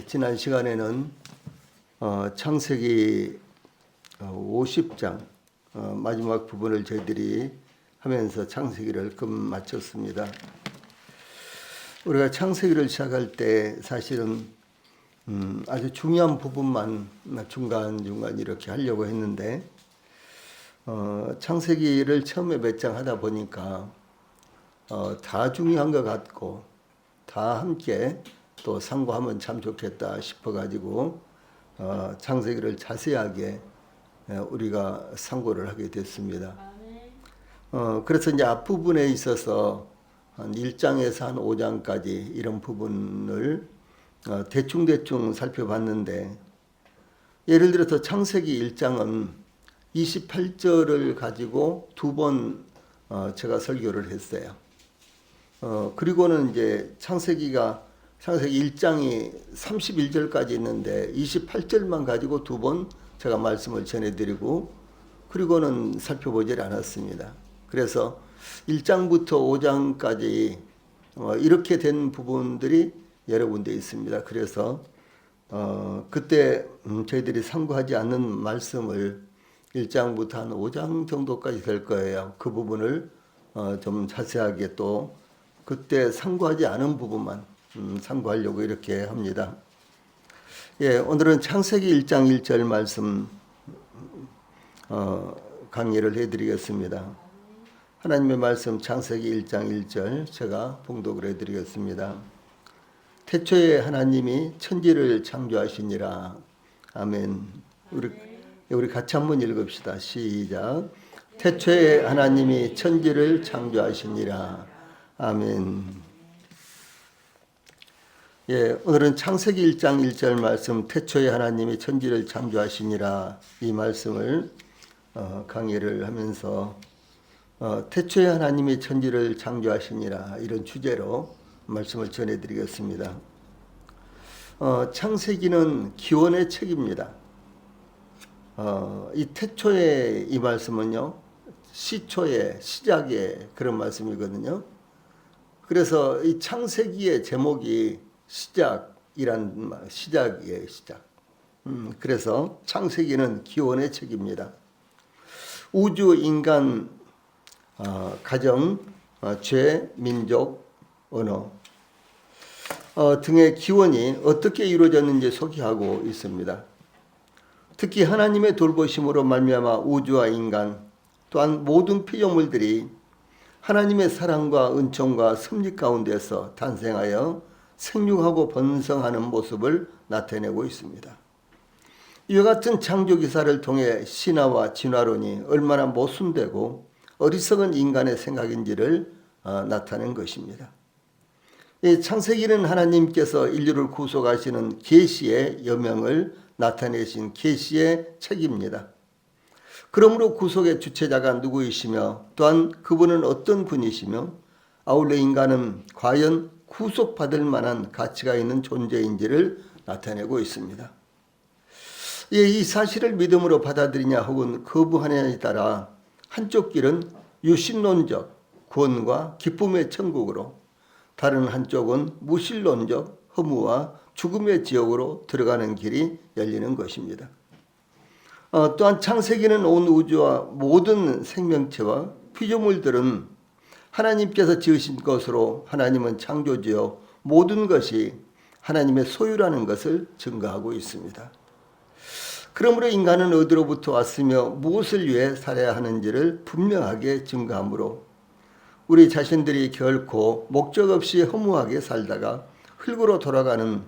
지난 시간에는 창세기 50장 마지막 부분을 저희들이 하면서 창세기를 끝마쳤습니다. 우리가 창세기를 시작할 때 사실은 아주 중요한 부분만 중간중간 이렇게 하려고 했는데 창세기를 처음에 몇 장 하다 보니까 다 중요한 것 같고 다 함께 또 상고하면 참 좋겠다 싶어가지고 창세기를 자세하게 우리가 상고를 하게 됐습니다. 그래서 이제 앞부분에 있어서 한 1장에서 한 5장까지 이런 부분을 대충 살펴봤는데, 예를 들어서 창세기 1장은 28절을 가지고 두 번 제가 설교를 했어요. 그리고는 이제 창세기 1장이 31절까지 있는데 28절만 가지고 두 번 제가 말씀을 전해드리고 그리고는 살펴보질 않았습니다. 그래서 1장부터 5장까지 이렇게 된 부분들이 여러 군데 있습니다. 그래서 그때 저희들이 상고하지 않는 말씀을 1장부터 한 5장 정도까지 될 거예요. 그 부분을 좀 자세하게 또 그때 상고하지 않은 부분만 상고하려고 이렇게 합니다. 오늘은 창세기 1장 1절 말씀 강의를 해드리겠습니다. 하나님의 말씀 창세기 1장 1절 제가 봉독을 해드리겠습니다. 태초에 하나님이 천지를 창조하시니라. 아멘. 우리 같이 한번 읽읍시다. 시작. 태초에 하나님이 천지를 창조하시니라. 아멘. 오늘은 창세기 1장 1절 말씀, 태초에 하나님이 천지를 창조하시니라, 이 말씀을 강의를 하면서 태초에 하나님이 천지를 창조하시니라, 이런 주제로 말씀을 전해드리겠습니다. 창세기는 기원의 책입니다. 이 태초에 이 말씀은요, 시초에, 시작에 그런 말씀이거든요. 그래서 이 창세기의 제목이 시작이란 말, 시작이에요, 시작. 그래서 창세기는 기원의 책입니다. 우주, 인간, 가정, 죄, 민족, 언어 등의 기원이 어떻게 이루어졌는지 소개하고 있습니다. 특히 하나님의 돌보심으로 말미암아 우주와 인간 또한 모든 피조물들이 하나님의 사랑과 은총과 섭리 가운데서 탄생하여 생육하고 번성하는 모습을 나타내고 있습니다. 이와 같은 창조 기사를 통해 신화와 진화론이 얼마나 모순되고 어리석은 인간의 생각인지를 나타낸 것입니다. 이 창세기는 하나님께서 인류를 구속하시는 계시의 여명을 나타내신 계시의 책입니다. 그러므로 구속의 주체자가 누구이시며 또한 그분은 어떤 분이시며 아울러 인간은 과연 구속받을 만한 가치가 있는 존재인지를 나타내고 있습니다. 이 사실을 믿음으로 받아들이냐 혹은 거부하냐에 따라 한쪽 길은 유신론적 구원과 기쁨의 천국으로, 다른 한쪽은 무신론적 허무와 죽음의 지옥으로 들어가는 길이 열리는 것입니다. 또한 창세기는 온 우주와 모든 생명체와 피조물들은 하나님께서 지으신 것으로 하나님은 창조주요 모든 것이 하나님의 소유라는 것을 증거하고 있습니다. 그러므로 인간은 어디로부터 왔으며 무엇을 위해 살아야 하는지를 분명하게 증거하므로 우리 자신들이 결코 목적 없이 허무하게 살다가 흙으로 돌아가는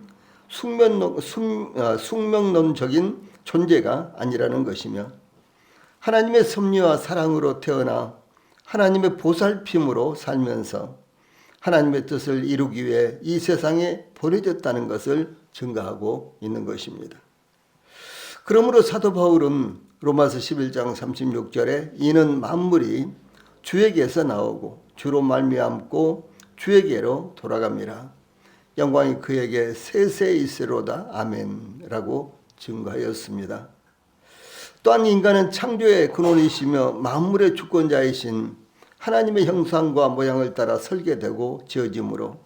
숙명론적인 존재가 아니라는 것이며, 하나님의 섭리와 사랑으로 태어나 하나님의 보살핌으로 살면서 하나님의 뜻을 이루기 위해 이 세상에 보내졌다는 것을 증거하고 있는 것입니다. 그러므로 사도 바울은 로마서 11장 36절에 이는 만물이 주에게서 나오고 주로 말미암고 주에게로 돌아갑니다. 영광이 그에게 세세 있으로다. 아멘라고 증거하였습니다. 또한 인간은 창조의 근원이시며 만물의 주권자이신 하나님의 형상과 모양을 따라 설계되고 지어지므로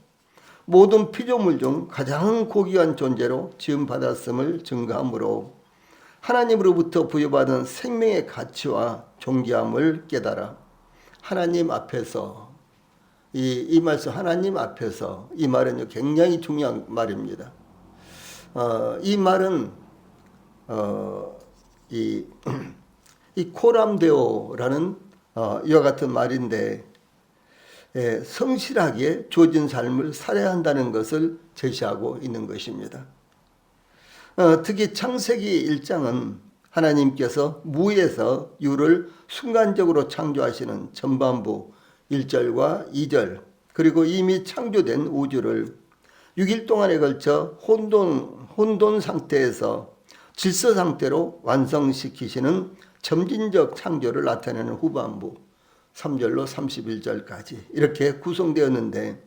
모든 피조물 중 가장 고귀한 존재로 지음받았음을 증거하므로 하나님으로부터 부여받은 생명의 가치와 존귀함을 깨달아 하나님 앞에서 이 말씀 하나님 앞에서 이 말은 굉장히 중요한 말입니다. 이 말은 이 코람데오라는 이와 같은 말인데 성실하게 주어진 삶을 살아야 한다는 것을 제시하고 있는 것입니다. 특히 창세기 1장은 하나님께서 무에서 유를 순간적으로 창조하시는 전반부 1절과 2절 그리고 이미 창조된 우주를 6일 동안에 걸쳐 혼돈 상태에서 질서 상태로 완성시키시는 점진적 창조를 나타내는 후반부 3절로 31절까지 이렇게 구성되었는데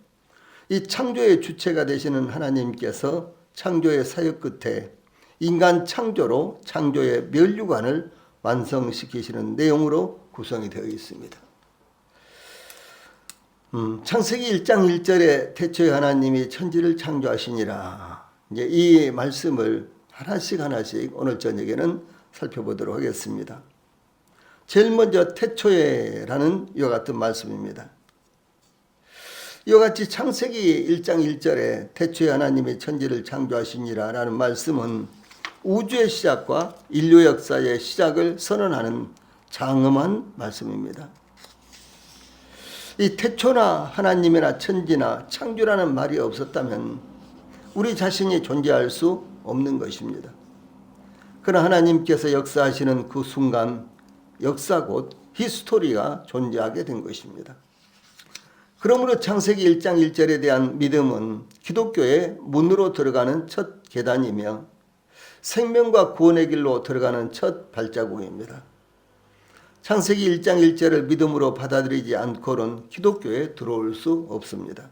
이 창조의 주체가 되시는 하나님께서 창조의 사역 끝에 인간 창조로 창조의 면류관을 완성시키시는 내용으로 구성이 되어 있습니다. 창세기 1장 1절에 태초에 하나님이 천지를 창조하시니라. 이제 이 말씀을 하나씩 오늘 저녁에는 살펴보도록 하겠습니다. 제일 먼저 태초에라는 이와 같은 말씀입니다. 이와 같이 창세기 1장 1절에 태초에 하나님이 천지를 창조하시니라 라는 말씀은 우주의 시작과 인류 역사의 시작을 선언하는 장엄한 말씀입니다. 이 태초나 하나님이나 천지나 창조라는 말이 없었다면 우리 자신이 존재할 수 없는 것입니다. 그러나 하나님께서 역사하시는 그 순간 역사 곧 히스토리가 존재하게 된 것입니다. 그러므로 창세기 1장 1절에 대한 믿음은 기독교의 문으로 들어가는 첫 계단이며 생명과 구원의 길로 들어가는 첫 발자국입니다. 창세기 1장 1절을 믿음으로 받아들이지 않고는 기독교에 들어올 수 없습니다.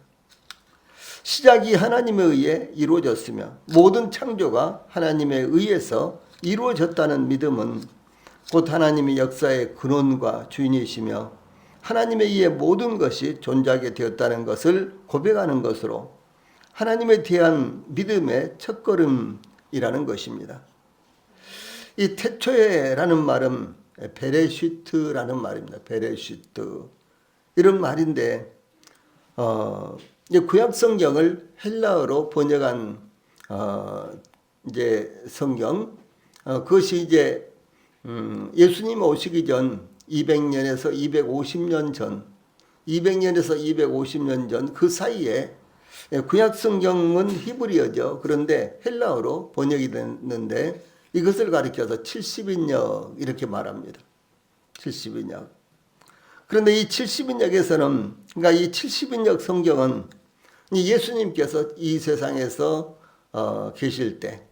시작이 하나님에 의해 이루어졌으며 모든 창조가 하나님에 의해서 이루어졌다는 믿음은 곧 하나님이 역사의 근원과 주인이시며 하나님에 의해 모든 것이 존재하게 되었다는 것을 고백하는 것으로 하나님에 대한 믿음의 첫걸음이라는 것입니다. 이 태초에라는 말은 베레시트라는 말입니다. 베레시트 이런 말인데 구약 성경을 헬라어로 번역한 이제 성경 그것이 이제 예수님 오시기 전 200년에서 250년 전 200년에서 250년 전 그 사이에 구약 성경은 히브리어죠. 그런데 헬라어로 번역이 됐는데 이것을 가리켜서 70인역 이렇게 말합니다. 70인역. 그런데 이 70인역에서는 그러니까 이 70인역 성경은 예수님께서 이 세상에서 계실 때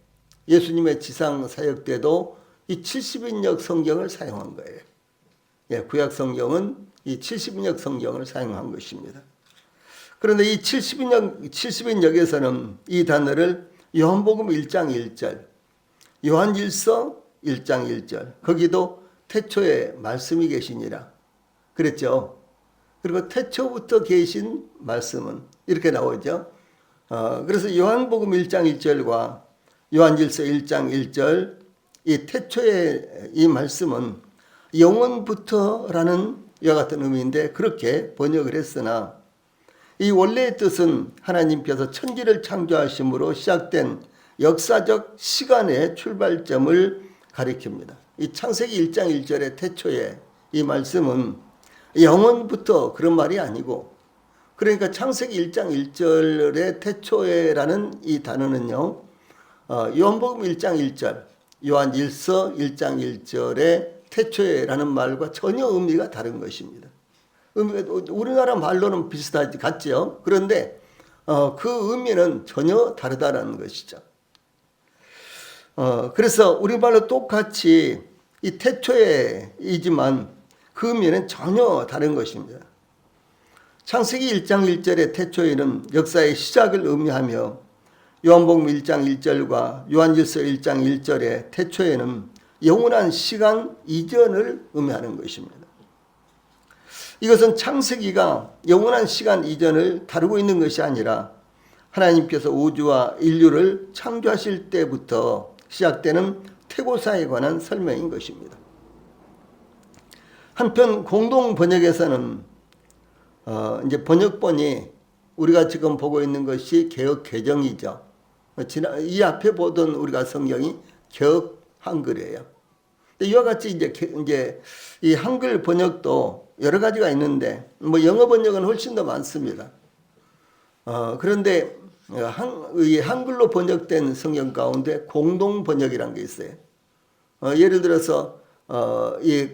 예수님의 지상 사역 때도 이 70인역 성경을 사용한 거예요. 예, 구약 성경은 이 70인역 성경을 사용한 것입니다. 그런데 이 70인역에서는 이 단어를 요한복음 1장 1절 요한일서 1장 1절 거기도 태초에 말씀이 계시니라 그랬죠. 그리고 태초부터 계신 말씀은 이렇게 나오죠. 그래서 요한복음 1장 1절과 요한일서 1장 1절 이 태초의 이 말씀은 영원부터라는 이와 같은 의미인데 그렇게 번역을 했으나 이 원래의 뜻은 하나님께서 천지를 창조하심으로 시작된 역사적 시간의 출발점을 가리킵니다. 이 창세기 1장 1절의 태초에 이 말씀은 영원부터 그런 말이 아니고 그러니까 창세기 1장 1절의 태초에라는 이 단어는요. 요한복음 1장 1절 요한일서 1장 1절의 태초에라는 말과 전혀 의미가 다른 것입니다. 의미가 우리나라 말로는 비슷하지 같죠. 그런데 그 의미는 전혀 다르다는 것이죠. 그래서 우리말로 똑같이 이 태초에이지만 그 의미는 전혀 다른 것입니다. 창세기 1장 1절의 태초에는 역사의 시작을 의미하며 요한복음 1장 1절과 요한일서 1장 1절의 태초에는 영원한 시간 이전을 의미하는 것입니다. 이것은 창세기가 영원한 시간 이전을 다루고 있는 것이 아니라 하나님께서 우주와 인류를 창조하실 때부터 시작되는 태고사에 관한 설명인 것입니다. 한편 공동 번역에서는 이제 번역본이 우리가 지금 보고 있는 것이 개역 개정이죠. 이 앞에 보던 우리가 성경이 개역 한글이에요. 이와 같이 이제 이 한글 번역도 여러 가지가 있는데 뭐 영어 번역은 훨씬 더 많습니다. 그런데 이 한글로 번역된 성경 가운데 공동 번역이라는 게 있어요. 예를 들어서 이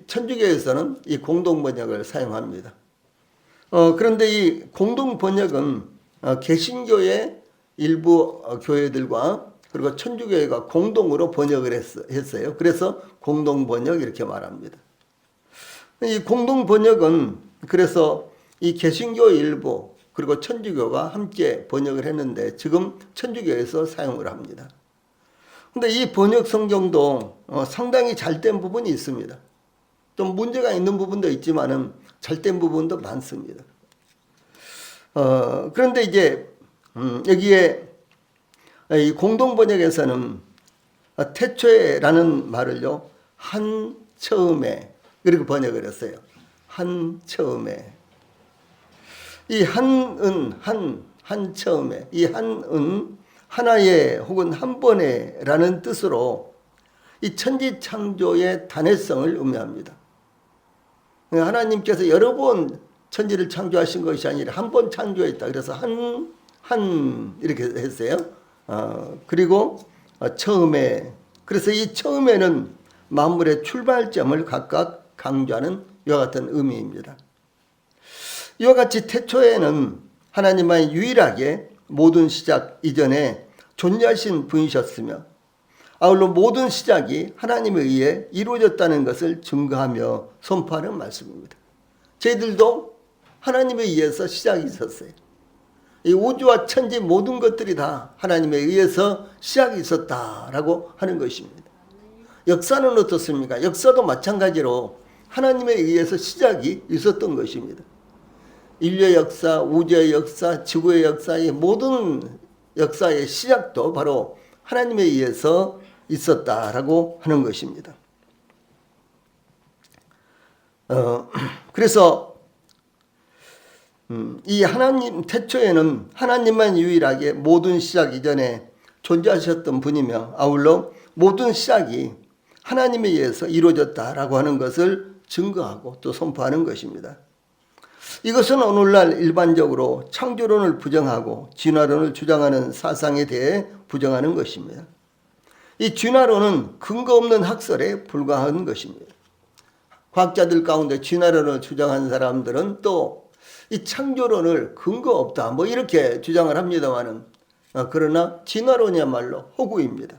천주교에서는 이 공동 번역을 사용합니다. 그런데 이 공동 번역은 개신교의 일부 교회들과 그리고 천주교회가 공동으로 번역을 했어요. 그래서 공동 번역 이렇게 말합니다. 이 공동 번역은 그래서 이 개신교 일부 그리고 천주교가 함께 번역을 했는데 지금 천주교에서 사용을 합니다. 근데 이 번역 성경도 상당히 잘된 부분이 있습니다. 좀 문제가 있는 부분도 있지만은 잘된 부분도 많습니다. 그런데 이제 여기에 이 공동 번역에서는 태초에라는 말을요 한 처음에 이렇게 번역을 했어요. 한 처음에. 이 한은 한 처음에 이 한은 하나의 혹은 한 번에라는 뜻으로 이 천지 창조의 단회성을 의미합니다. 하나님께서 여러 번 천지를 창조하신 것이 아니라 한 번 창조했다. 그래서 한 이렇게 했어요. 그리고 처음에 그래서 이 처음에는 만물의 출발점을 각각 강조하는 이와 같은 의미입니다. 이와 같이 태초에는 하나님만 유일하게 모든 시작 이전에 존재하신 분이셨으며 아울러 모든 시작이 하나님에 의해 이루어졌다는 것을 증거하며 선포하는 말씀입니다. 저희들도 하나님에 의해서 시작이 있었어요. 이 우주와 천지 모든 것들이 다 하나님에 의해서 시작이 있었다라고 하는 것입니다. 역사는 어떻습니까? 역사도 마찬가지로 하나님에 의해서 시작이 있었던 것입니다. 인류의 역사, 우주의 역사, 지구의 역사, 이 모든 역사의 시작도 바로 하나님에 의해서 있었다라고 하는 것입니다. 그래서 이 하나님 태초에는 하나님만 유일하게 모든 시작 이전에 존재하셨던 분이며 아울러 모든 시작이 하나님에 의해서 이루어졌다라고 하는 것을 증거하고 또 선포하는 것입니다. 이것은 오늘날 일반적으로 창조론을 부정하고 진화론을 주장하는 사상에 대해 부정하는 것입니다. 이 진화론은 근거 없는 학설에 불과한 것입니다. 과학자들 가운데 진화론을 주장하는 사람들은 또 이 창조론을 근거 없다 뭐 이렇게 주장을 합니다만은 그러나 진화론이야말로 허구입니다.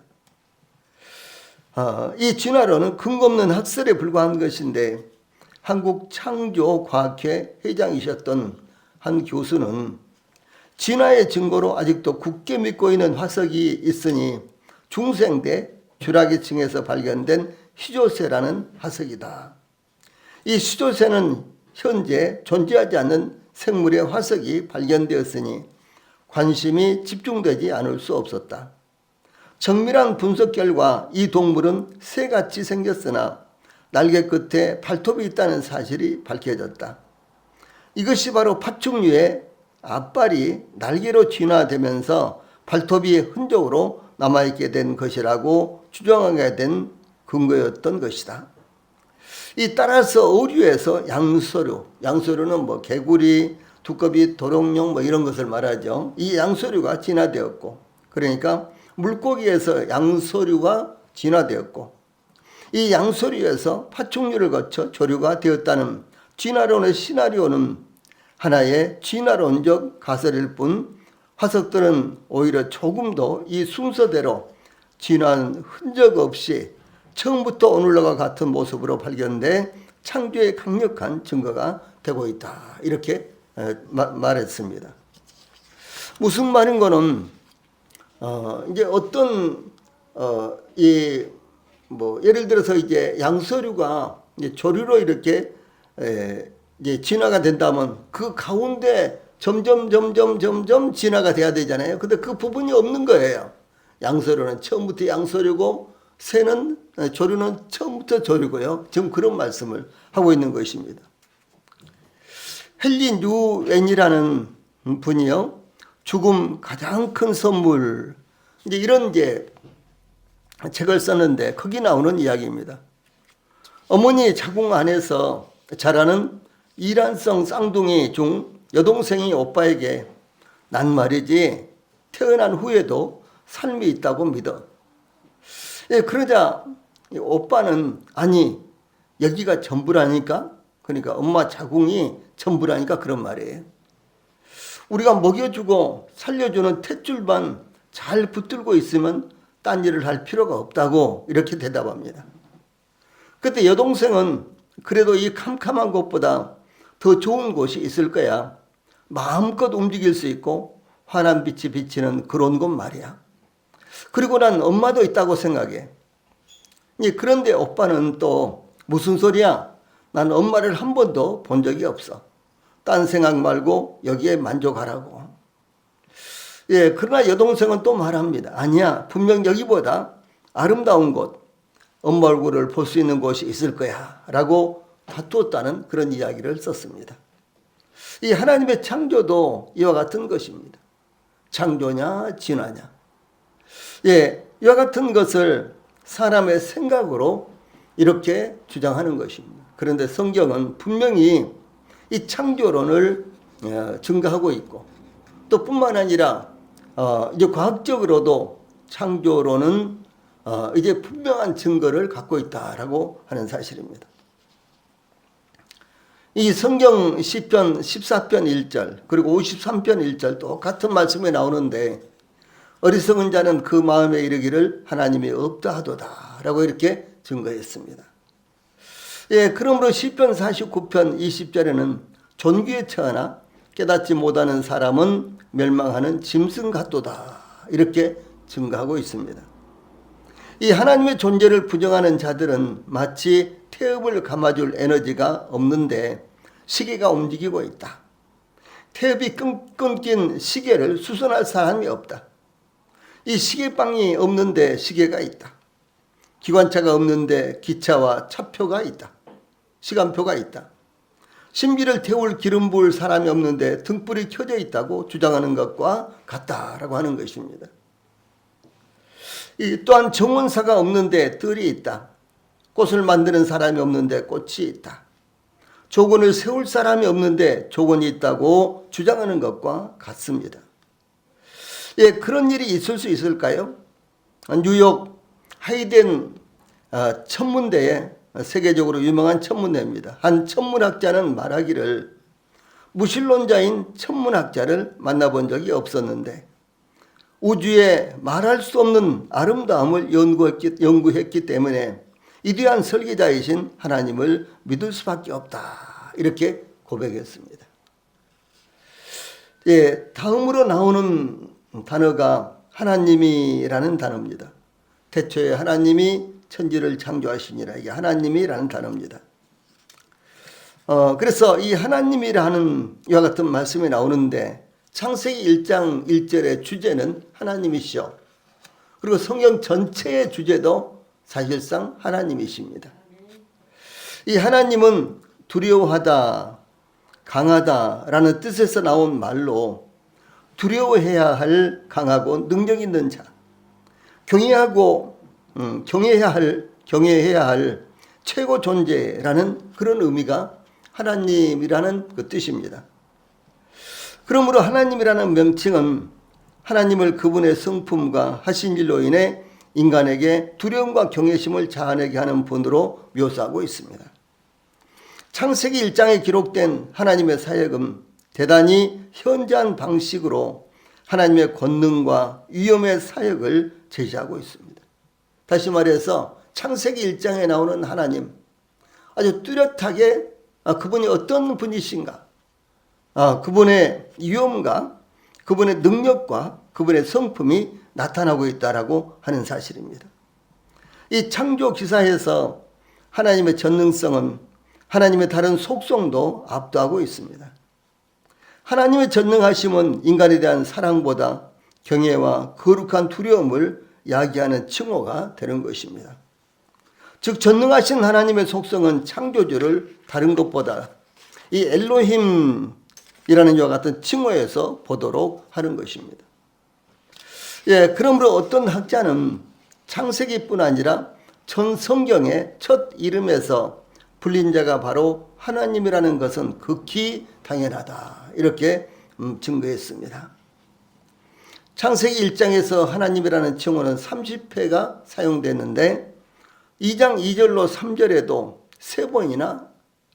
이 진화론은 근거 없는 학설에 불과한 것인데 한국창조과학회 회장이셨던 한 교수는 진화의 증거로 아직도 굳게 믿고 있는 화석이 있으니 중생대 주라기층에서 발견된 희조새라는 화석이다. 이 희조새는 현재 존재하지 않는 생물의 화석이 발견되었으니 관심이 집중되지 않을 수 없었다. 정밀한 분석 결과 이 동물은 새같이 생겼으나 날개 끝에 발톱이 있다는 사실이 밝혀졌다. 이것이 바로 파충류의 앞발이 날개로 진화되면서 발톱이 흔적으로 남아있게 된 것이라고 주장하게 된 근거였던 것이다. 따라서 어류에서 양서류는 뭐 개구리, 두꺼비, 도롱뇽 뭐 이런 것을 말하죠. 이 양서류가 진화되었고 그러니까 물고기에서 양서류가 진화되었고 이 양서류에서 파충류를 거쳐 조류가 되었다는 진화론의 시나리오는 하나의 진화론적 가설일 뿐 화석들은 오히려 조금도 이 순서대로 진화한 흔적 없이 처음부터 오늘날과 같은 모습으로 발견돼 창조의 강력한 증거가 되고 있다. 이렇게 말했습니다. 무슨 말인 거는 이제 어떤 예를 들어서 이제 양서류가 이제 조류로 이렇게 이제 진화가 된다면 그 가운데 점점 진화가 돼야 되잖아요. 근데 그 부분이 없는 거예요. 양서류는 처음부터 양서류고 조류는 처음부터 조류고요. 지금 그런 말씀을 하고 있는 것입니다. 헨리 뉴웬이라는 분이요, 죽음 가장 큰 선물, 이제 이런 책을 썼는데 거기 나오는 이야기입니다. 어머니 자궁 안에서 자라는 이란성 쌍둥이 중 여동생이 오빠에게 난 말이지 태어난 후에도 삶이 있다고 믿어. 예, 그러자 오빠는 아니 여기가 전부라니까, 그러니까 엄마 자궁이 전부라니까 그런 말이에요. 우리가 먹여주고 살려주는 탯줄만 잘 붙들고 있으면 딴 일을 할 필요가 없다고 이렇게 대답합니다. 그때 여동생은 그래도 이 캄캄한 곳보다 더 좋은 곳이 있을 거야. 마음껏 움직일 수 있고 환한 빛이 비치는 그런 곳 말이야. 그리고 난 엄마도 있다고 생각해. 그런데 오빠는 또 무슨 소리야? 난 엄마를 한 번도 본 적이 없어. 딴 생각 말고 여기에 만족하라고. 예, 그러나 여동생은 또 말합니다. 아니야, 분명 여기보다 아름다운 곳, 엄마 얼굴을 볼 수 있는 곳이 있을 거야 라고 다투었다는 그런 이야기를 썼습니다. 이 하나님의 창조도 이와 같은 것입니다. 창조냐 진화냐. 예, 이와 같은 것을 사람의 생각으로 이렇게 주장하는 것입니다. 그런데 성경은 분명히 이 창조론을 증거하고 있고, 또 뿐만 아니라 이제 과학적으로도 창조론은 이제 분명한 증거를 갖고 있다라고 하는 사실입니다. 이 성경 시편 14편 1절 그리고 53편 1절 똑같은 말씀이 나오는데, 어리석은 자는 그 마음에 이르기를 하나님이 없다 하도다 라고 이렇게 증거했습니다. 예, 그러므로 시편 49편 20절에는 존귀에 처하나 깨닫지 못하는 사람은 멸망하는 짐승 같도다 이렇게 증거하고 있습니다. 이 하나님의 존재를 부정하는 자들은 마치 태엽을 감아줄 에너지가 없는데 시계가 움직이고 있다. 태엽이 끊긴 시계를 수선할 사람이 없다. 이 시계방이 없는데 시계가 있다. 기관차가 없는데 기차와 차표가 있다. 시간표가 있다. 신비를 태울 기름 부을 사람이 없는데 등불이 켜져 있다고 주장하는 것과 같다라고 하는 것입니다. 또한 정원사가 없는데 뜰이 있다. 꽃을 만드는 사람이 없는데 꽃이 있다. 조건을 세울 사람이 없는데 조건이 있다고 주장하는 것과 같습니다. 예, 그런 일이 있을 수 있을까요? 뉴욕 하이덴 천문대에 세계적으로 유명한 천문대입니다. 한 천문학자는 말하기를 무신론자인 천문학자를 만나본 적이 없었는데 우주에 말할 수 없는 아름다움을 연구했기 때문에 위대한 설계자이신 하나님을 믿을 수밖에 없다 이렇게 고백했습니다. 예, 다음으로 나오는 단어가 하나님이라는 단어입니다. 태초에 하나님이 천지를 창조하시니라, 이게 하나님이라는 단어입니다. 그래서 이 하나님이라는 이와 같은 말씀이 나오는데 창세기 1장 1절의 주제는 하나님이시오. 그리고 성경 전체의 주제도 사실상 하나님이십니다. 이 하나님은 두려워하다, 강하다라는 뜻에서 나온 말로 두려워해야 할 강하고 능력 있는 자, 경외해야 할 최고 존재라는 그런 의미가 하나님이라는 그 뜻입니다. 그러므로 하나님이라는 명칭은 하나님을 그분의 성품과 하신 일로 인해 인간에게 두려움과 경외심을 자아내게 하는 분으로 묘사하고 있습니다. 창세기 1장에 기록된 하나님의 사역은 대단히 현저한 방식으로 하나님의 권능과 위엄의 사역을 제시하고 있습니다. 다시 말해서 창세기 1장에 나오는 하나님, 아주 뚜렷하게 그분이 어떤 분이신가, 그분의 위엄과 그분의 능력과 그분의 성품이 나타나고 있다라고 하는 사실입니다. 이 창조 기사에서 하나님의 전능성은 하나님의 다른 속성도 압도하고 있습니다. 하나님의 전능하심은 인간에 대한 사랑보다 경외와 거룩한 두려움을 야기하는 칭호가 되는 것입니다. 즉 전능하신 하나님의 속성은 창조주를 다른 것보다 이 엘로힘이라는 이와 같은 칭호에서 보도록 하는 것입니다. 그러므로 어떤 학자는 창세기뿐 아니라 전 성경의 첫 이름에서 불린 자가 바로 하나님이라는 것은 극히 당연하다, 이렇게 증거했습니다. 창세기 1장에서 하나님이라는 칭호는 30회가 사용됐는데 2장 2절로 3절에도 3번이나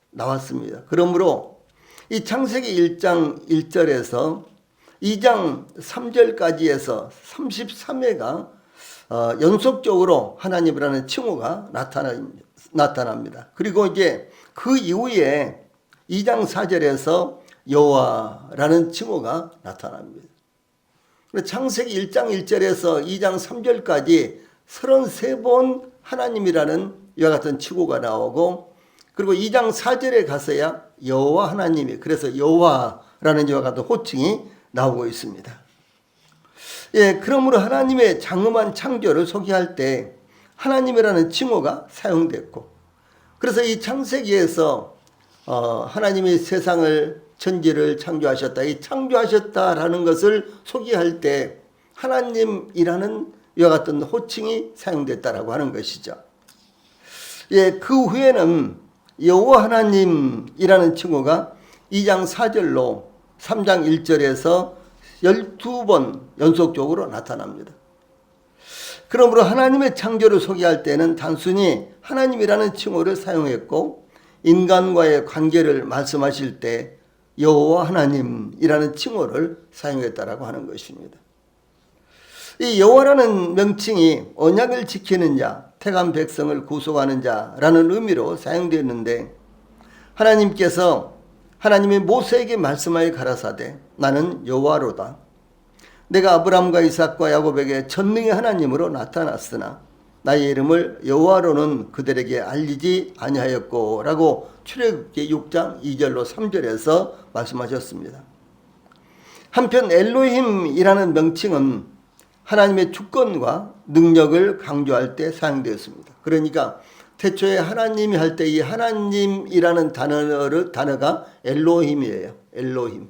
나왔습니다. 그러므로 이 창세기 1장 1절에서 2장 3절까지 해서 33회가 연속적으로 하나님이라는 칭호가 나타납니다. 그리고 이제 그 이후에 2장 4절에서 여호와라는 칭호가 나타납니다. 창세기 1장 1절에서 2장 3절까지 33번 하나님이라는 이와 같은 칭호가 나오고, 그리고 2장 4절에 가서야 여호와 하나님이, 그래서 여호와라는 이와 같은 호칭이 나오고 있습니다. 그러므로 하나님의 장엄한 창조를 소개할 때 하나님이라는 칭호가 사용됐고, 그래서 이 창세기에서 하나님이 세상을, 천지를 창조하셨다, 이 창조하셨다라는 것을 소개할 때 하나님이라는 이와 같은 호칭이 사용됐다라고 하는 것이죠. 그 후에는 여호와 하나님이라는 칭호가 2장 4절로 3장 1절에서 12번 연속적으로 나타납니다. 그러므로 하나님의 창조를 소개할 때는 단순히 하나님이라는 칭호를 사용했고, 인간과의 관계를 말씀하실 때 여호와 하나님이라는 칭호를 사용했다라고 하는 것입니다. 이 여호와라는 명칭이 언약을 지키는 자, 택한 백성을 구속하는 자라는 의미로 사용되었는데, 하나님께서 하나님이 모세에게 말씀하여 가라사대 나는 여호와로다. 내가 아브라함과 이삭과 야곱에게 전능의 하나님으로 나타났으나 나의 이름을 여호와로는 그들에게 알리지 아니하였고 라고 출애굽기 6장 2절로 3절에서 말씀하셨습니다. 한편 엘로힘이라는 명칭은 하나님의 주권과 능력을 강조할 때 사용되었습니다. 그러니까 태초에 하나님이 할 때 이 하나님이라는 단어가 엘로힘이에요. 엘로힘.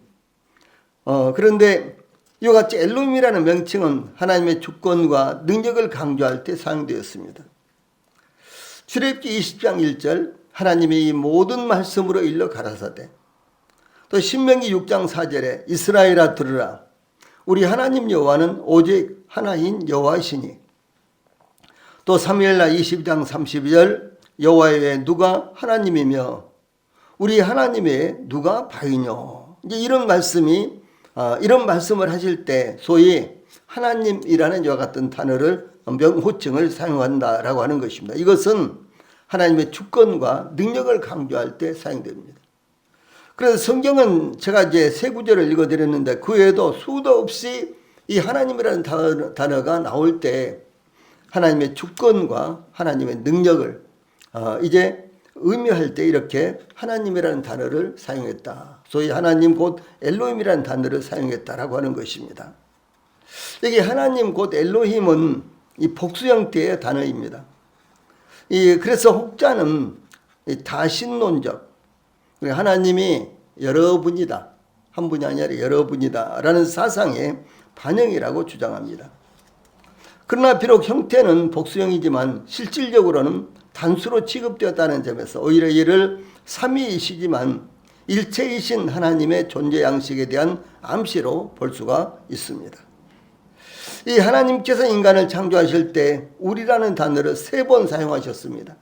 그런데 이와 같이 엘로힘이라는 명칭은 하나님의 주권과 능력을 강조할 때 사용되었습니다. 출애굽기 20장 1절 하나님이 이 모든 말씀으로 일러 가라사대, 또 신명기 6장 4절에 이스라엘아 들으라 우리 하나님 여호와는 오직 하나인 여호와시니, 또 사무엘하 20장 32절 여호와 외에 누가 하나님이며 우리 하나님 외에 누가 바위뇨. 이제 이런 말씀을 하실 때 소위 하나님이라는 이와 같은 단어를 호칭을 사용한다라고 하는 것입니다. 이것은 하나님의 주권과 능력을 강조할 때 사용됩니다. 그래서 성경은 제가 이제 세 구절을 읽어드렸는데 그 외에도 수도 없이 이 하나님이라는 단어가 나올 때 하나님의 주권과 하나님의 능력을 이제 의미할 때 이렇게 하나님이라는 단어를 사용했다. 소위 하나님 곧 엘로힘이라는 단어를 사용했다라고 하는 것입니다. 여기 하나님 곧 엘로힘은 이 복수 형태의 단어입니다. 그래서 혹자는 다신론적, 하나님이 여러분이다, 한 분이 아니라 여러분이다 라는 사상의 반영이라고 주장합니다. 그러나 비록 형태는 복수형이지만 실질적으로는 단수로 취급되었다는 점에서 오히려 이를 삼위이시지만 일체이신 하나님의 존재 양식에 대한 암시로 볼 수가 있습니다. 이 하나님께서 인간을 창조하실 때 우리라는 단어를 3번 사용하셨습니다.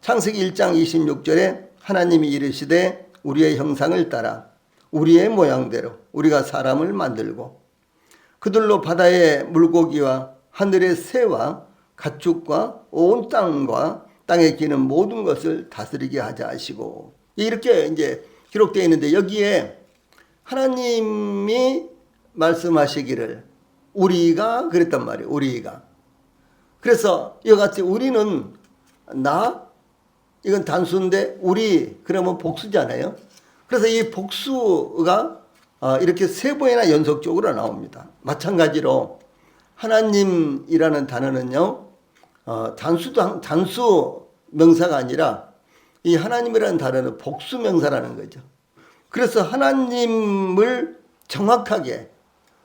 창세기 1장 26절에 하나님이 이르시되 우리의 형상을 따라 우리의 모양대로 우리가 사람을 만들고 그들로 바다의 물고기와 하늘의 새와 가축과 온 땅과 땅에 기는 모든 것을 다스리게 하자 하시고, 이렇게 이제 기록되어 있는데 여기에 하나님이 말씀하시기를 우리가 그랬단 말이에요. 우리가. 그래서 이와 같이 우리는 나, 이건 단수인데 우리 그러면 복수잖아요. 그래서 이 복수가 이렇게 세 번이나 연속적으로 나옵니다. 마찬가지로 하나님이라는 단어는요, 단수 명사가 아니라 이 하나님이라는 단어는 복수 명사라는 거죠. 그래서 하나님을 정확하게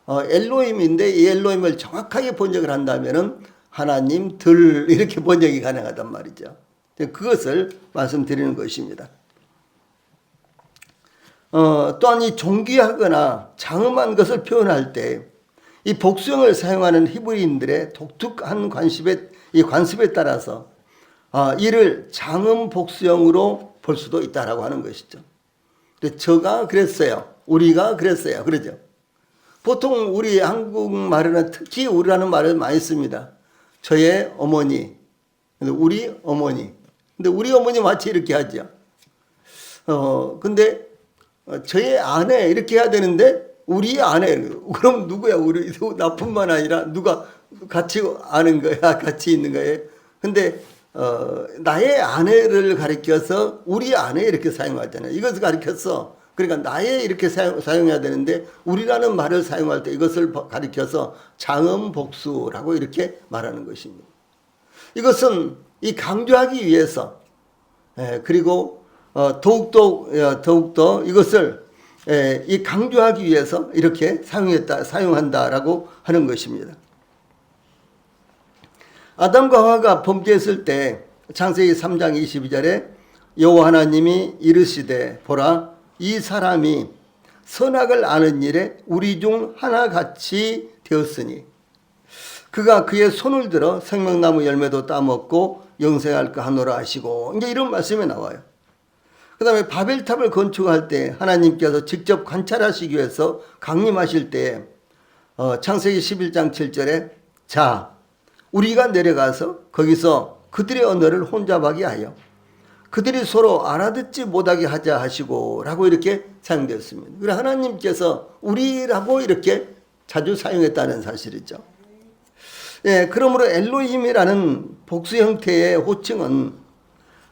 엘로힘인데 이 엘로힘을 정확하게 번역을 한다면은 하나님들 이렇게 번역이 가능하단 말이죠. 그것을 말씀드리는 것입니다. 또한 이 존귀하거나 장엄한 것을 표현할 때 이 복수형을 사용하는 히브리인들의 독특한 관습에 따라서 이를 장엄 복수형으로 볼 수도 있다라고 하는 것이죠. 저가 그랬어요. 우리가 그랬어요. 그러죠. 보통 우리 한국말에는 특히 우리라는 말을 많이 씁니다. 저의 어머니, 우리 어머니. 근데 우리 어머니 마치 이렇게 하죠. 근데 저의 아내 이렇게 해야 되는데 우리 아내, 그럼 누구야? 우리 나뿐만 아니라 누가 같이 아는 거야? 같이 있는 거예요? 근데 나의 아내를 가리켜서 우리 아내 이렇게 사용하잖아요. 이것을 가리켜서 그러니까 나의 이렇게 사용해야 되는데 우리라는 말을 사용할 때 이것을 가리켜서 장엄복수라고 이렇게 말하는 것입니다. 이것은 이 강조하기 위해서 그리고 더욱더 이것을 이 강조하기 위해서 이렇게 사용한다라고 하는 것입니다. 아담과 하와가 범죄했을 때 창세기 3장 22절에 여호와 하나님이 이르시되 보라 이 사람이 선악을 아는 일에 우리 중 하나같이 되었으니 그가 그의 손을 들어 생명나무 열매도 따먹고 영생할까 하노라 하시고 이제 이런 말씀이 나와요. 그 다음에 바벨탑을 건축할 때 하나님께서 직접 관찰하시기 위해서 강림하실 때 창세기 11장 7절에 자 우리가 내려가서 거기서 그들의 언어를 혼잡하게 하여 그들이 서로 알아듣지 못하게 하자 하시고 라고 이렇게 사용되었습니다. 그래서 하나님께서 우리라고 이렇게 자주 사용했다는 사실이죠. 그러므로 엘로힘이라는 복수 형태의 호칭은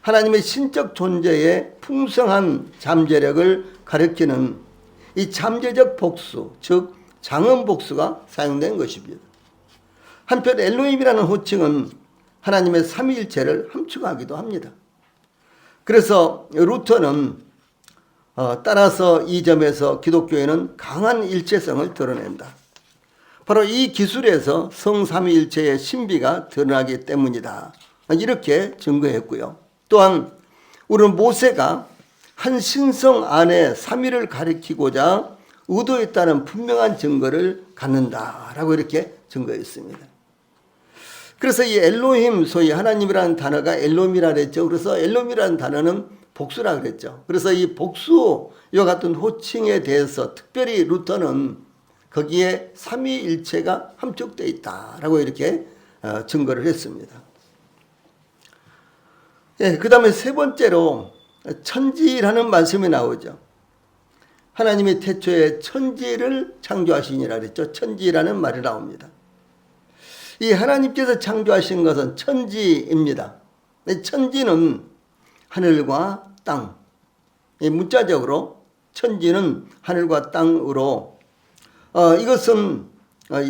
하나님의 신적 존재의 풍성한 잠재력을 가리키는 이 잠재적 복수, 즉 장엄 복수가 사용된 것입니다. 한편 엘로힘이라는 호칭은 하나님의 삼위일체를 함축하기도 합니다. 그래서 루터는 따라서 이 점에서 기독교에는 강한 일체성을 드러낸다. 바로 이 기술에서 성삼위일체의 신비가 드러나기 때문이다. 이렇게 증거했고요. 또한 우리는 모세가 한 신성 안에 삼위를 가리키고자 의도했다는 분명한 증거를 갖는다라고 이렇게 증거했습니다. 그래서 이 엘로힘, 소위 하나님이라는 단어가 엘롬이라 그랬죠. 그래서 엘롬이라는 단어는 복수라 그랬죠. 그래서 이 복수와 같은 호칭에 대해서 특별히 루터는 거기에 삼위일체가 함축되어 있다라고 이렇게 증거를 했습니다. 그 다음에 세 번째로 천지라는 말씀이 나오죠. 하나님이 태초에 천지를 창조하시니라 그랬죠. 천지라는 말이 나옵니다. 이 하나님께서 창조하신 것은 천지입니다. 천지는 하늘과 땅. 문자적으로 천지는 하늘과 땅으로 이것은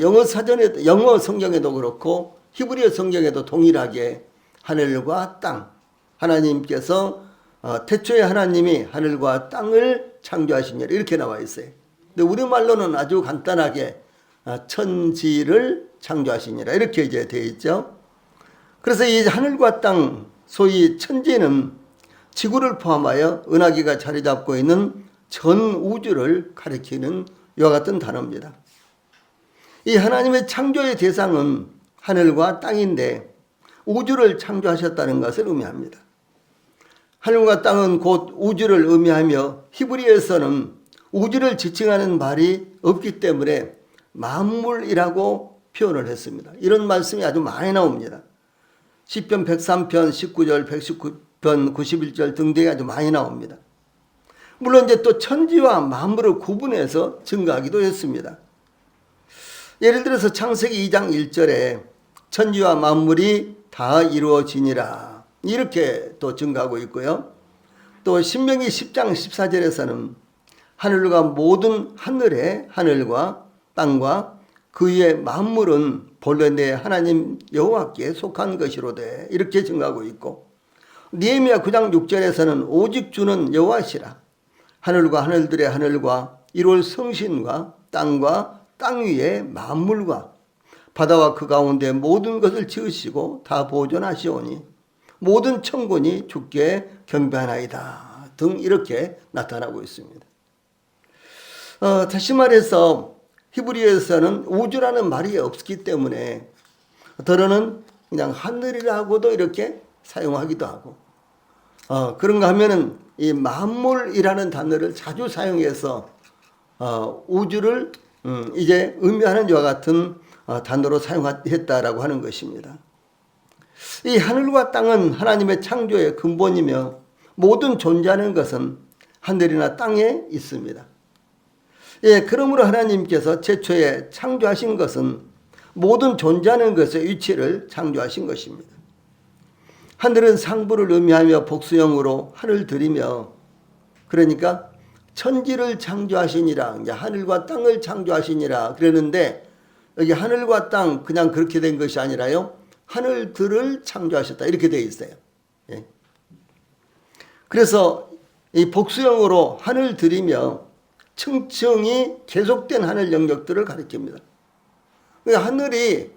영어 성경에도 그렇고 히브리어 성경에도 동일하게 하늘과 땅. 하나님께서 태초에 하나님이 하늘과 땅을 창조하시니라 이렇게 나와 있어요. 근데 우리말로는 아주 간단하게 천지를 창조하시니라 이렇게 이제 되어 있죠. 그래서 이 하늘과 땅 소위 천지는 지구를 포함하여 은하계가 자리 잡고 있는 전 우주를 가리키는 이와 같은 단어입니다. 이 하나님의 창조의 대상은 하늘과 땅인데 우주를 창조하셨다는 것을 의미합니다. 하늘과 땅은 곧 우주를 의미하며 히브리어에서는 우주를 지칭하는 말이 없기 때문에 만물이라고 표현을 했습니다. 이런 말씀이 아주 많이 나옵니다. 시편 103편 19절, 119편 91절 등등이 아주 많이 나옵니다. 물론 이제 또 천지와 만물을 구분해서 증거하기도 했습니다. 예를 들어서 창세기 2장 1절에 천지와 만물이 다 이루어지니라 이렇게 또 증거하고 있고요. 또 신명기 10장 14절에서는 하늘과 모든 하늘의 하늘과 땅과 그 위의 만물은 본래 내 하나님 여호와께 속한 것이로되 이렇게 증거하고 있고, 느헤미야 9장 6절에서는 오직 주는 여호와시라. 하늘과 하늘들의 하늘과 이룰 성신과 땅과 땅 위의 만물과 바다와 그 가운데 모든 것을 지으시고 다 보존하시오니 모든 천군이 주께 경배하나이다 등 이렇게 나타나고 있습니다. 다시 말해서 히브리어에서는 우주라는 말이 없기 때문에 더러는 그냥 하늘이라고도 이렇게 사용하기도 하고, 그런가 하면은 이 만물이라는 단어를 자주 사용해서 우주를 이제 의미하는 이와 같은 단어로 사용했다라고 하는 것입니다. 이 하늘과 땅은 하나님의 창조의 근본이며 모든 존재하는 것은 하늘이나 땅에 있습니다. 예, 그러므로 하나님께서 최초에 창조하신 것은 모든 존재하는 것의 위치를 창조하신 것입니다. 하늘은 상부를 의미하며 복수형으로 하늘들이며, 그러니까 천지를 창조하시니라, 이제 하늘과 땅을 창조하시니라 그러는데, 여기 하늘과 땅 그냥 그렇게 된 것이 아니라요, 하늘들을 창조하셨다 이렇게 되어 있어요. 예. 그래서 이 복수형으로 하늘들이며 층층이 계속된 하늘 영역들을 가리킵니다. 하늘이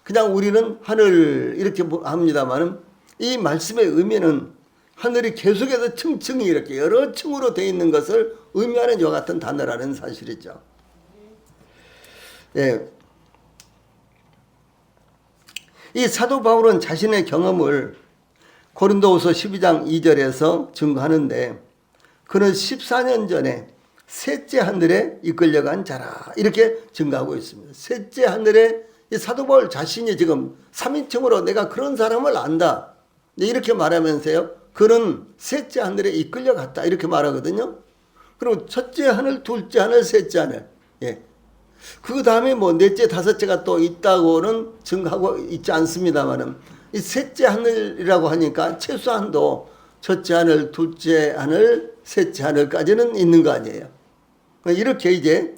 그냥 우리는 하늘 이렇게 합니다만은 이 말씀의 의미는 하늘이 계속해서 층층이 이렇게 여러 층으로 되어 있는 것을 의미하는 이와 같은 단어라는 사실이죠. 예. 이 사도 바울은 자신의 경험을 고린도후서 12장 2절에서 증거하는데, 그는 14년 전에 셋째 하늘에 이끌려간 자라 이렇게 증거하고 있습니다. 셋째 하늘에 이 사도 바울 자신이 지금 3인칭으로 내가 그런 사람을 안다 이렇게 말하면서요, 그는 셋째 하늘에 이끌려갔다 이렇게 말하거든요. 그리고 첫째 하늘, 둘째 하늘, 셋째 하늘, 예. 그 다음에 뭐 넷째, 다섯째가 또 있다고는 증거하고 있지 않습니다만은 이 셋째 하늘이라고 하니까 최소한도 첫째 하늘, 둘째 하늘, 셋째 하늘까지는 있는 거 아니에요. 이렇게 이제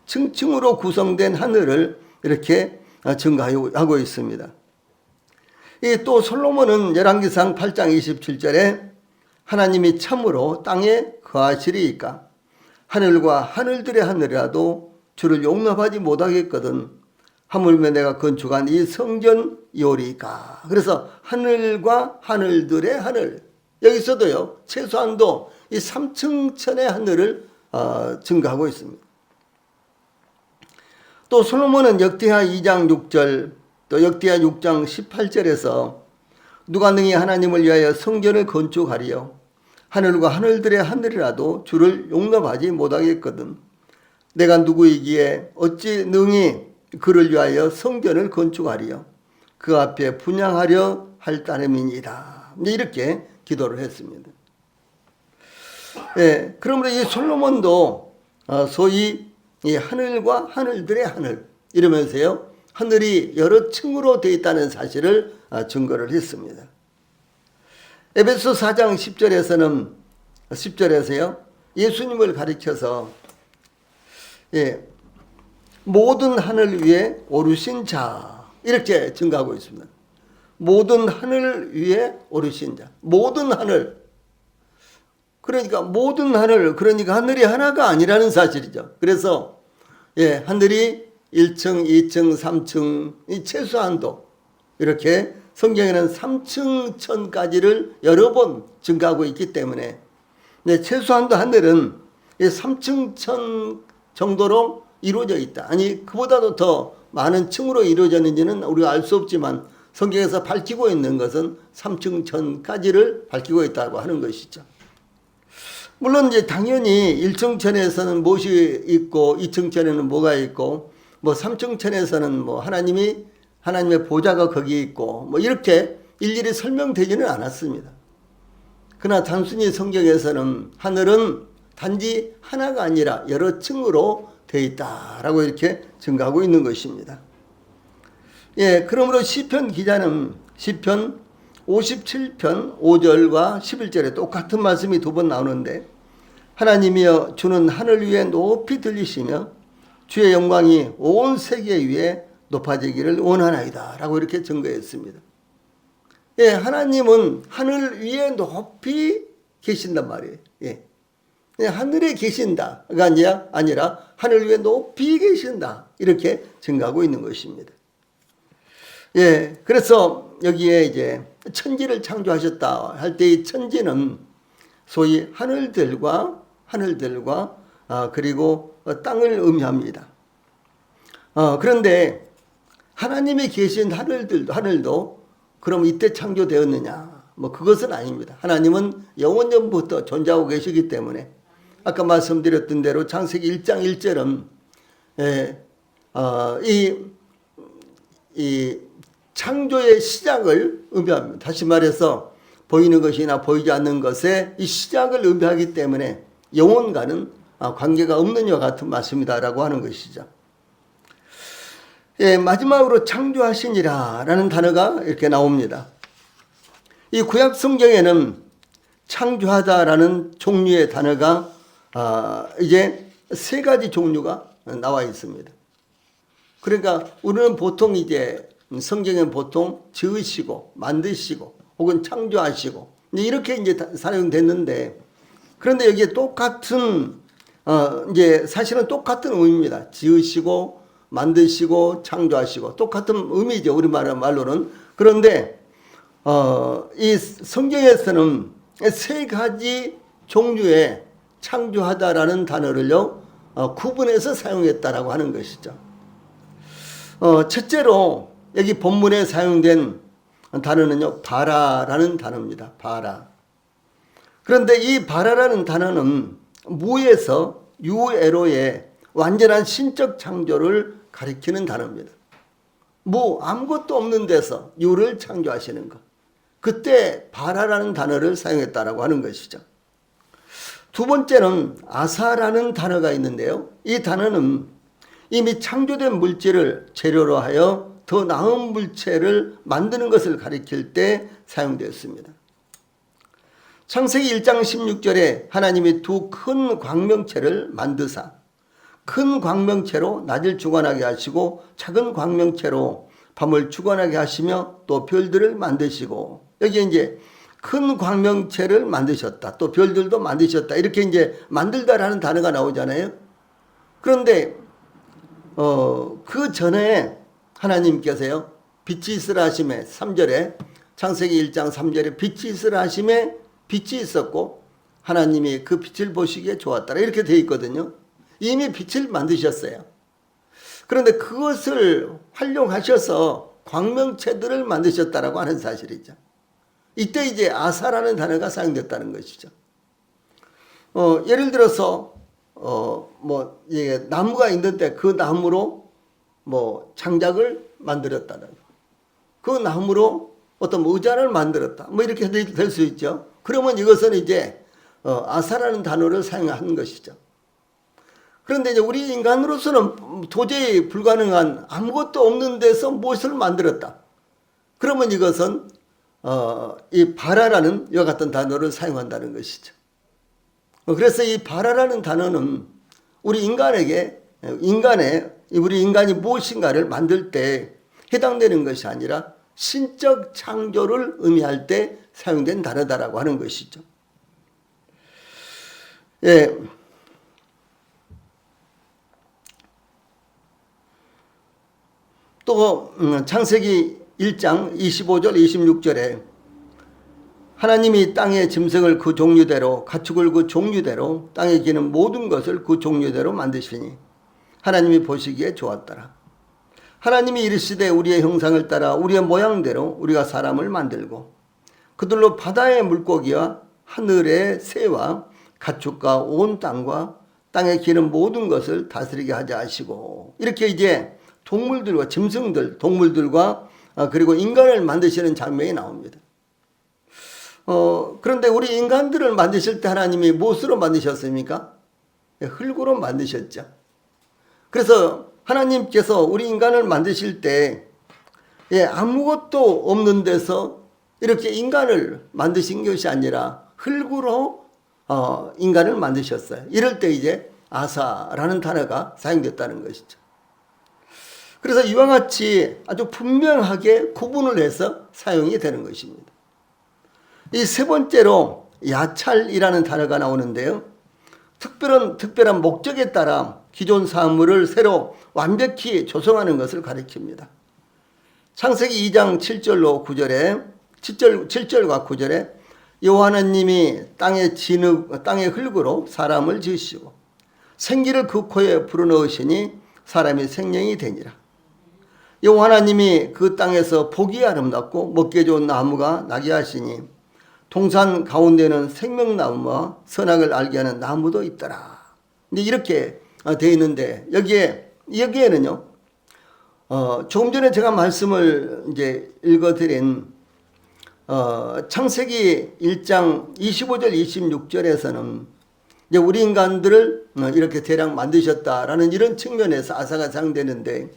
층층으로 구성된 하늘을 이렇게 증거하고 있습니다. 또 솔로몬은 열왕기상 8장 27절에 하나님이 참으로 땅에 거하시리이까 하늘과 하늘들의 하늘이라도 주를 용납하지 못하겠거든 하물며 내가 건축한 이 성전이오리이까. 그래서 하늘과 하늘들의 하늘, 여기서도요 최소한도 이 3층천의 하늘을 증거하고 있습니다. 또 솔로몬은 역대하 2장 6절 또 역대하 6장 18절에서 누가 능히 하나님을 위하여 성전을 건축하리요 하늘과 하늘들의 하늘이라도 주를 용납하지 못하겠거든 내가 누구이기에 어찌 능히 그를 위하여 성전을 건축하리요 그 앞에 분향하려 할 따름이니이다. 이렇게 기도를 했습니다. 예, 그러므로 이 솔로몬도 소위 이 하늘과 하늘들의 하늘 이러면서요 하늘이 여러 층으로 되어 있다는 사실을 증거를 했습니다. 에베소 4장 10절에서요 예수님을 가리켜서 예, 모든 하늘 위에 오르신 자 이렇게 증거하고 있습니다. 모든 하늘 위에 오르신 자, 모든 하늘, 그러니까 모든 하늘, 그러니까 하늘이 하나가 아니라는 사실이죠. 그래서 예, 하늘이 1층, 2층, 3층, 최소한도 이렇게 성경에는 3층천까지를 여러 번 증가하고 있기 때문에 네, 최소한도 하늘은 3층천 정도로 이루어져 있다. 아니 그보다도 더 많은 층으로 이루어졌는지는 우리가 알 수 없지만 성경에서 밝히고 있는 것은 3층천까지를 밝히고 있다고 하는 것이죠. 물론 이제 당연히 1층천에서는 무엇이 있고 2층천에는 뭐가 있고 뭐 3층천에서는 뭐 하나님의 보좌가 거기 있고 뭐 이렇게 일일이 설명되지는 않았습니다. 그러나 단순히 성경에서는 하늘은 단지 하나가 아니라 여러 층으로 되어 있다라고 이렇게 증거하고 있는 것입니다. 예, 그러므로 시편 기자는 시편 57편 5절과 11절에 똑같은 말씀이 두 번 나오는데 하나님이여 주는 하늘 위에 높이 들리시며 주의 영광이 온 세계 위에 높아지기를 원하나이다 라고 이렇게 증거했습니다. 예, 하나님은 하늘 위에 높이 계신단 말이에요. 예. 하늘에 계신다가 아니라 하늘 위에 높이 계신다 이렇게 증거하고 있는 것입니다. 예, 그래서 여기에 이제 천지를 창조하셨다 할 때 이 천지는 소위 하늘들과 그리고 땅을 의미합니다. 그런데 하나님이 계신 하늘도 그럼 이때 창조되었느냐? 뭐 그것은 아닙니다. 하나님은 영원전부터 존재하고 계시기 때문에 아까 말씀드렸던 대로 창세기 1장 1절은 이 창조의 시작을 의미합니다. 다시 말해서 보이는 것이나 보이지 않는 것의 이 시작을 의미하기 때문에 영혼과는 관계가 없는 것 같은 말씀이다라고 하는 것이죠. 예, 마지막으로 창조하시니라 라는 단어가 이렇게 나옵니다. 이 구약 성경에는 창조하다라는 종류의 단어가 이제 세 가지 종류가 나와 있습니다. 그러니까 우리는 보통 이제 성경에는 보통 지으시고 만드시고 혹은 창조하시고 이렇게 이제 사용됐는데, 그런데 여기에 똑같은 이제 사실은 똑같은 의미입니다. 지으시고 만드시고 창조하시고 똑같은 의미죠. 우리말로는. 그런데 이 성경에서는 세 가지 종류의 창조하다라는 단어를요 구분해서 사용했다라고 하는 것이죠. 첫째로 여기 본문에 사용된 단어는요 바라라는 단어입니다. 바라. 그런데 이 바라라는 단어는 무에서 유에로의 완전한 신적 창조를 가리키는 단어입니다. 아무것도 없는 데서 유를 창조하시는 것. 그때 바라라는 단어를 사용했다라고 하는 것이죠. 두 번째는 아사라는 단어가 있는데요. 이 단어는 이미 창조된 물질을 재료로 하여 더 나은 물체를 만드는 것을 가리킬 때 사용되었습니다. 창세기 1장 16절에 하나님이 두 큰 광명체를 만드사 큰 광명체로 낮을 주관하게 하시고 작은 광명체로 밤을 주관하게 하시며 또 별들을 만드시고, 여기에 이제 큰 광명체를 만드셨다, 또 별들도 만드셨다, 이렇게 이제 만들다라는 단어가 나오잖아요. 그런데 그 전에 하나님께서요 빛이 있으라 하심에 3절에 창세기 1장 3절에 빛이 있으라 하심에 빛이 있었고 하나님이 그 빛을 보시기에 좋았더라 이렇게 되어 있거든요. 이미 빛을 만드셨어요. 그런데 그것을 활용하셔서 광명체들을 만드셨다라고 하는 사실이죠. 이때 이제 아사라는 단어가 사용됐다는 것이죠. 예를 들어서 나무가 있는데 그 나무로 장작을 만들었다는 거. 그 나무로 어떤 의자를 만들었다. 이렇게 될 수 있죠. 그러면 이것은 이제 아사라는 단어를 사용한 것이죠. 그런데 이제 우리 인간으로서는 도저히 불가능한 아무것도 없는 데서 무엇을 만들었다. 그러면 이것은 이 바라라는 이와 같은 단어를 사용한다는 것이죠. 그래서 이 바라라는 단어는 우리 인간이 무엇인가를 만들 때 해당되는 것이 아니라 신적 창조를 의미할 때 사용된 단어다라고 하는 것이죠. 예. 또 창세기 1장 25절 26절에 하나님이 땅의 짐승을 그 종류대로 가축을 그 종류대로 땅에 기는 모든 것을 그 종류대로 만드시니 하나님이 보시기에 좋았더라. 하나님이 이르시되 우리의 형상을 따라 우리의 모양대로 우리가 사람을 만들고 그들로 바다의 물고기와 하늘의 새와 가축과 온 땅과 땅에 기는 모든 것을 다스리게 하자 하시고, 이렇게 이제 동물들과 짐승들, 동물들과 그리고 인간을 만드시는 장면이 나옵니다. 그런데 우리 인간들을 만드실 때 하나님이 무엇으로 만드셨습니까? 흙으로 만드셨죠. 그래서 하나님께서 우리 인간을 만드실 때 아무것도 없는 데서 이렇게 인간을 만드신 것이 아니라 흙으로 인간을 만드셨어요. 이럴 때 이제 아사라는 단어가 사용됐다는 것이죠. 그래서 이와 같이 아주 분명하게 구분을 해서 사용이 되는 것입니다. 이 세 번째로 야찰이라는 단어가 나오는데요. 특별한 목적에 따라 기존 사물을 새로 완벽히 조성하는 것을 가리킵니다. 창세기 2장 7절과 9절에 여호와 하나님이 땅의 흙으로 사람을 지으시고 생기를 그 코에 불어넣으시니 사람이 생명이 되니라. 여호와 하나님이 그 땅에서 보기 아름답고 먹기 좋은 나무가 나게 하시니 동산 가운데는 생명나무와 선악을 알게 하는 나무도 있더라. 근데 이렇게 되어 있는데 여기에는요, 조금 전에 제가 말씀을 이제 읽어드린 창세기 1장 25절 26절에서는 이제 우리 인간들을 이렇게 대략 만드셨다라는 이런 측면에서 아사가 사용되는데,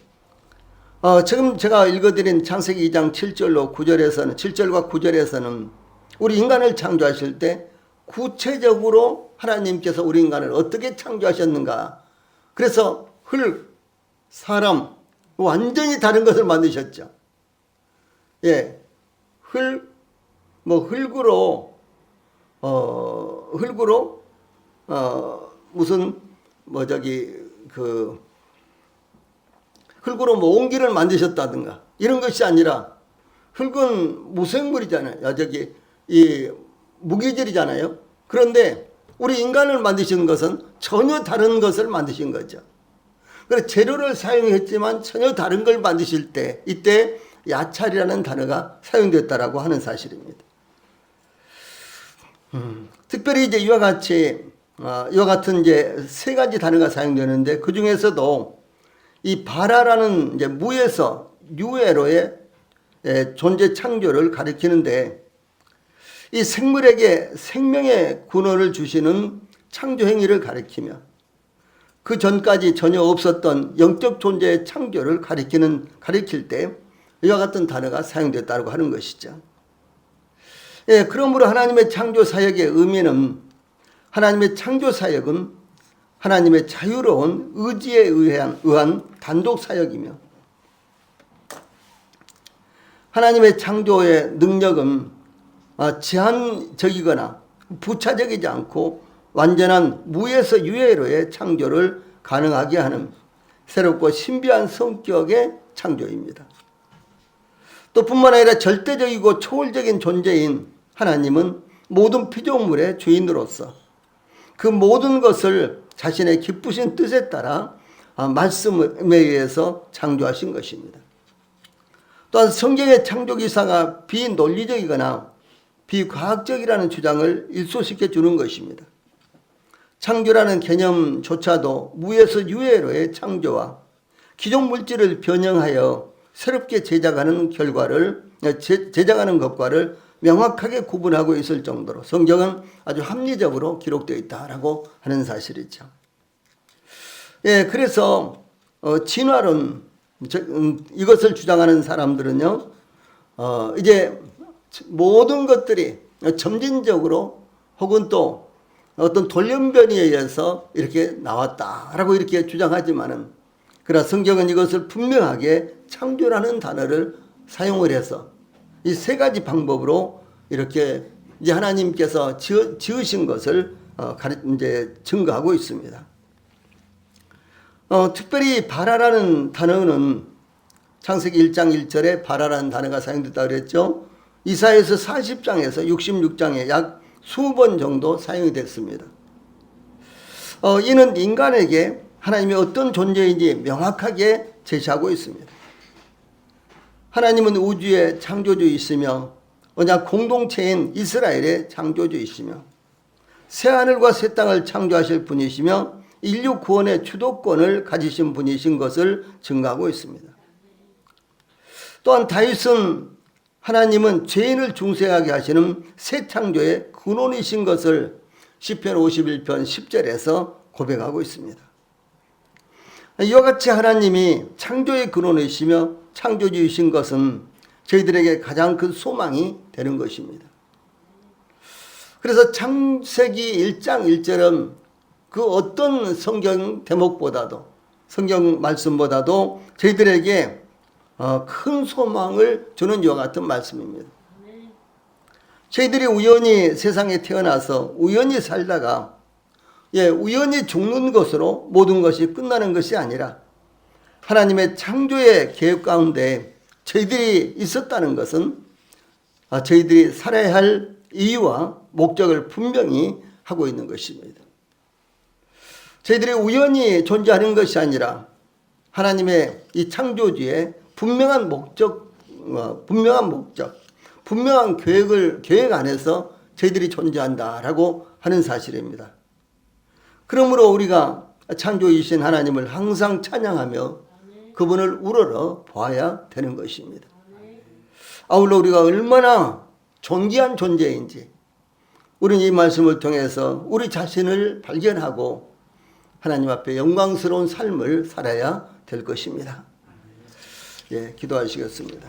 지금 제가 읽어드린 창세기 2장 7절과 9절에서는 우리 인간을 창조하실 때 구체적으로 하나님께서 우리 인간을 어떻게 창조하셨는가. 그래서 사람 완전히 다른 것을 만드셨죠. 예, 흙으로 흙으로 옹기를 만드셨다든가 이런 것이 아니라, 흙은 무생물이잖아요. 이 무기질이잖아요. 그런데 우리 인간을 만드신 것은 전혀 다른 것을 만드신 거죠. 그래서 재료를 사용했지만 전혀 다른 걸 만드실 때, 이때 야찰이라는 단어가 사용됐다라고 하는 사실입니다. 특별히 이제 이와 같은 이제 세 가지 단어가 사용되는데, 그 중에서도 이 바라라는 이제 무에서 유에로의 존재 창조를 가리키는데, 이 생물에게 생명의 근원을 주시는 창조 행위를 가리키며 그 전까지 전혀 없었던 영적 존재의 창조를 가리킬 때 이와 같은 단어가 사용됐다고 하는 것이죠. 예, 그러므로 하나님의 창조 사역의 의미는, 하나님의 창조 사역은 하나님의 자유로운 의지에 의한 단독 사역이며, 하나님의 창조의 능력은 제한적이거나 부차적이지 않고 완전한 무에서 유에로의 창조를 가능하게 하는 새롭고 신비한 성격의 창조입니다. 또 뿐만 아니라 절대적이고 초월적인 존재인 하나님은 모든 피조물의 주인으로서 그 모든 것을 자신의 기쁘신 뜻에 따라 말씀에 의해서 창조하신 것입니다. 또한 성경의 창조 기사가 비논리적이거나 비과학적이라는 주장을 일소시켜 주는 것입니다. 창조라는 개념조차도 무에서 유에로의 창조와 기존 물질을 변형하여 새롭게 제작하는 것과를 명확하게 구분하고 있을 정도로 성경은 아주 합리적으로 기록되어 있다라고 하는 사실이죠. 예, 그래서 진화론, 이것을 주장하는 사람들은요, 이제 모든 것들이 점진적으로 혹은 또 어떤 돌연변이에 의해서 이렇게 나왔다라고 이렇게 주장하지만은, 그러나 성경은 이것을 분명하게 창조라는 단어를 사용을 해서 이 세 가지 방법으로 이렇게 이제 하나님께서 지으신 것을 이제 증거하고 있습니다. 특별히 바라라는 단어는 창세기 1장 1절에 바라라는 단어가 사용됐다고 그랬죠. 이사야서 40장에서 66장에 약 20번 정도 사용이 됐습니다. 이는 인간에게 하나님이 어떤 존재인지 명확하게 제시하고 있습니다. 하나님은 우주의 창조주이시며 언약 공동체인 이스라엘의 창조주이시며 새하늘과 새 땅을 창조하실 분이시며 인류 구원의 주도권을 가지신 분이신 것을 증거하고 있습니다. 또한 다윗은 하나님은 죄인을 중생하게 하시는 새 창조의 근원이신 것을 시편 51편 10절에서 고백하고 있습니다. 이와 같이 하나님이 창조의 근원이시며 창조주이신 것은 저희들에게 가장 큰 소망이 되는 것입니다. 그래서 창세기 1장 1절은 그 어떤 성경 대목보다도, 성경 말씀보다도 저희들에게 큰 소망을 주는 이와 같은 말씀입니다. 저희들이 우연히 세상에 태어나서 우연히 살다가 우연히 죽는 것으로 모든 것이 끝나는 것이 아니라 하나님의 창조의 계획 가운데 저희들이 있었다는 것은 저희들이 살아야 할 이유와 목적을 분명히 하고 있는 것입니다. 저희들이 우연히 존재하는 것이 아니라 하나님의 이 창조주의 분명한 목적, 분명한 계획 안에서 저희들이 존재한다라고 하는 사실입니다. 그러므로 우리가 창조이신 하나님을 항상 찬양하며 그분을 우러러 봐야 되는 것입니다. 아울러 우리가 얼마나 존귀한 존재인지 우리는 이 말씀을 통해서 우리 자신을 발견하고 하나님 앞에 영광스러운 삶을 살아야 될 것입니다. 기도하시겠습니다.